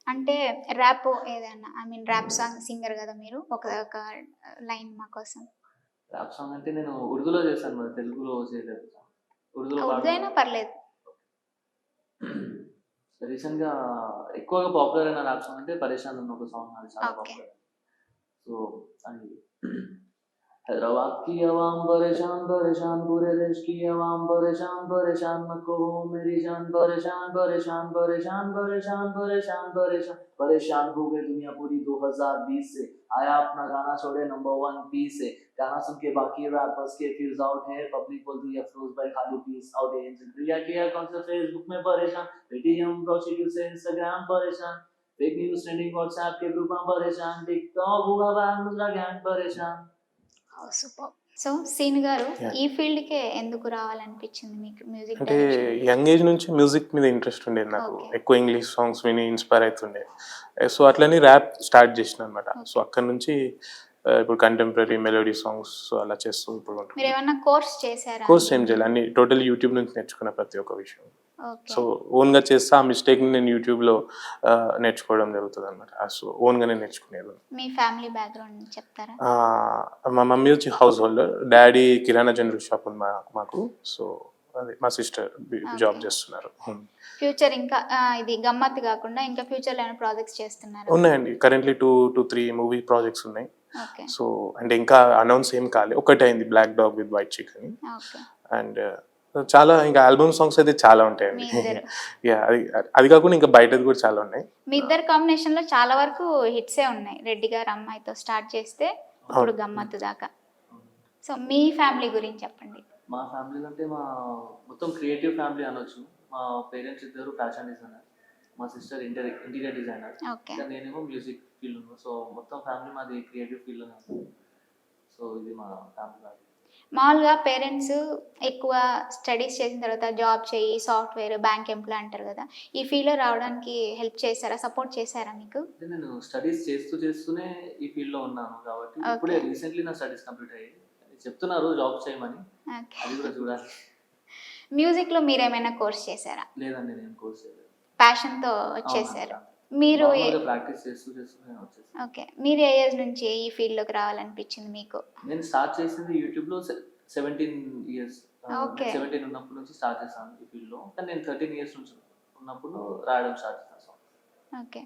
అంటే ర్యాప్ ఏదన్నా rap song singer గదా మీరు. ఒక లైన్ మా కోసం. ర్యాప్ సాంగ్ అంటే నేను ఉర్దూలో చేశాను మరి తెలుగులో చేయలేదు. ఉర్దూలో ఉర్దూ అయినా పర్లేదు. రీసెంట్‌గా ఎక్కువగా పాపులర్ అయిన ర్యాప్ సాంగ్ అంటే 'పరేషాన్' అన్న ఒక సాంగ్ అది చాలా ఓకే. పాపులర్. సో, అది हैदराबाद की अवाम परेशान परेशान, पूरे देश की अवाम परेशान परेशान, मत कहो मेरी जान परेशान परेशान परेशान परेशान परेशान परेशान परेशान हो गई दुनिया पूरी 2020 से, आया अपना गाना छोड़े नंबर 1 पीस से, गाना सुन के बाकी रैपर्स के फ्यूज आउट है, पब्लिक बोलती है अफरोज भाई खाली पीस आउट है, रिया किया कौन सा फेसबुक में परेशान, पेटीएम प्रोसिक्यूट से इंस्टाग्राम परेशान, फेक न्यूज ट्रेंडिंग व्हाट्सएप के ग्रुप में परेशान, टिकटॉक हुआ बैन दूसरा गैंग परेशान. సూపర్. సో సీను గారు యాహ్! ఈ ఫీల్డ్‌కే ఎందుకు రావాలనిపించింది మీకు మ్యూజిక్ అంటే డైరెక్షన్? యంగ్ ఏజ్ నుంచి మ్యూజిక్ మీద ఇంట్రెస్ట్ ఉండేది నాకు. ఓకే. ఎక్కువ ఇంగ్లీష్ సాంగ్స్ విని ఇన్‌స్పైర్ అయితుండే. సో, అట్లని ర్యాప్ స్టార్ట్ చేసినాననమాట. So, okay. అక్కడి నుంచి ఇప్పుడు కంటెంపరరీ మెలోడీ సాంగ్స్ సో, అలా చేస్తూ ఇప్పుడు ఉంటున్నాను. మీరేమన్నా కోర్స్ చేసారా? కోర్స్ ఏం చేయలే. అన్ని టోటల్ యూట్యూబ్ నుంచి నేర్చుకున్న ప్రతి ఒక్క విషయం. ఓకే. సో, ఓన్‌గా చేస్తా ఆ మిస్టేక్‌ని నేను యూట్యూబ్‌లో నేర్చుకోవడం జరుగుతదనమాట. సో, ఓన్‌గానే నేర్చుకునేది. మీ ఫ్యామిలీ బ్యాక్‌గ్రౌండ్ చెప్తారా? మా మమ్మీ వచ్చి హౌస్ హోల్డర్. డ్యాడీ కిరాణా జనరల్ షాప్ ఉంది మాకు. సో, అది మా సిస్టర్ జాబ్ ఓకే. చేస్తున్నారు. ఫ్యూచర్ ఇంకా ఇది గమ్మత్తు గాకుండా ఇంకా ఫ్యూచర్‌లో ఏమైనా ప్రాజెక్ట్స్ చేస్తున్నారా? ఉన్నాయండి. కరెంట్‌లీ 2-3 మూవీ ప్రాజెక్ట్స్ ఉన్నాయి. ఓకే. సో, అంటే ఇంకా అనౌన్స్ ఏం కాలే. ఒకటయింది 'బ్లాక్ డాగ్ విత్ వైట్ చిక్' అని. ఓకే. అండ్ చాలా ఇంకా ఆల్బమ్ సాంగ్స్ అయితే చాలా ఉంటాయండి. మీ ఇద్దరు. యాహ్! అది కాకుండా ఇంకా బయటది కూడా చాలా ఉన్నాయి. మీ ఇద్దరి కాంబినేషన్‌లో చాలా వరకు హిట్సే ఉన్నాయి. 'రెడ్డి గారు అమ్మాయితో' స్టార్ట్ చేస్తే ఇప్పుడు అవును. 'గమ్మత్తు' దాకా. సో మీ ఫ్యామిలీ గురించి చెప్పండి. మా ఫ్యామిలీలో అంటే మా మొత్తం క్రియేటివ్ ఫ్యామిలీ అనొచ్చు. మా పేరెంట్స్ ఇద్దరు ఫ్యాషన్ డిజైనర్, మా సిస్టర్ ఇంటీరియర్ డిజైనర్, ఓకే. ఇంకా నేనేమో మ్యూజిక్ ఫీల్డ్ ఉన్నాను. సో మొత్తం ఫ్యామిలీ మాది క్రియేటివ్ ఫీల్డ్లోనే ఉంటుంది. సో ఇది మా ఫ్యామిలీ. మామూలుగా పేరెంట్స్ ఎక్కువ స్టడీస్ చేసిన తర్వాత జాబ్ చేయి, సాఫ్ట్‌వేర్, బ్యాంక్ ఎంప్లాయ్ అంటారు కదా! ఈ ఫీల్డ్‌లో రావడానికి హెల్ప్ చేసారా? సపోర్ట్ చేసారా మీకు? అంటే నేను స్టడీస్ చేస్తూనే ఈ ఫీల్డ్లో ఉన్నాను కాబట్టి ఓకే. ఇప్పుడే రీసెంట్లీ నా స్టడీస్ కంప్లీట్ అయ్యాయి. చెప్తున్నారు జాబ్ చేయమని, ఓకే. అది కూడా చూడాలి. మ్యూజిక్‌లో మీరేమైనా కోర్స్ చేసారా? లేదండి, నేను కోర్స్ చేయలేదు. ప్యాషన్‌తో వచ్చేసారు. అవునండి. మీరు నార్మల్గా ప్రాక్టీస్ చేస్తూనే వచ్చేసాను. ఓకే. మీరు ఏ ఏజ్ నుంచి ఈ ఫీల్డ్‌లోకి రావాలనిపించింది మీకు? నేను స్టార్ట్ చేసింది యూట్యూబ్లో 17 ఇయర్స్. ఓకే. 17 ఉన్నప్పటి నుంచి స్టార్ట్ చేశాను ఈ ఫీల్డ్లో. కానీ నేను 13 ఇయర్స్ నుంచి ఉన్నప్పుడు రాయడం స్టార్ట్ చేశాను. ఓకే.